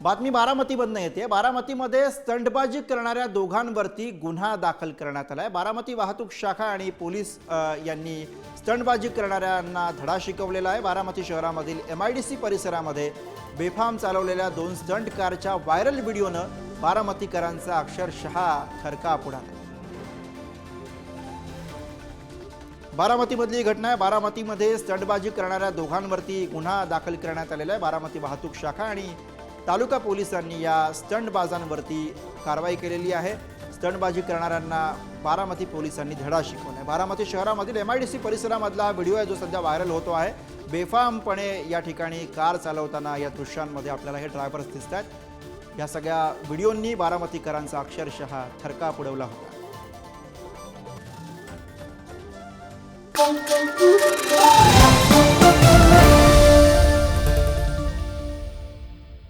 बातमी बारामतीमधनं येते। बारामतीमध्ये स्टंटबाजी करणाऱ्या दोघांवरती गुन्हा दाखल करण्यात आलाय। बारामती वाहतूक शाखा आणि पोलीस यांनी स्टंटबाजी करणाऱ्यांना धडा शिकवलेला आहे। बारामती शहरामधील MIDC परिसरामध्ये बेफाम चालवलेल्या 2 स्टंट कारच्या व्हायरल व्हिडिओनं बारामतीकरांचा अक्षरशः थरकाप उडाला। बारामतीमधली घटना आहे। बारामतीमध्ये स्टंटबाजी करणाऱ्या दोघांवरती गुन्हा दाखल करण्यात आलेला आहे। बारामती वाहतूक शाखा आणि तालुका पोलिसांनी या स्टंटबाजांवरती कारवाई केलेली आहे। स्टंटबाजी करणाऱ्यांना बारामती पोलिसांनी धडा शिकवला आहे। बारामती शहरामधील MIDC परिसरामधला व्हिडिओ आहे जो सध्या व्हायरल होतो आहे। बेफामपणे या ठिकाणी कार चालवताना या दृश्यांमध्ये आपल्याला हे ड्रायव्हर्स दिसतात। या सगळ्या व्हिडिओंनी बारामतीकरांचा अक्षरशः थरकाप उडवला होता।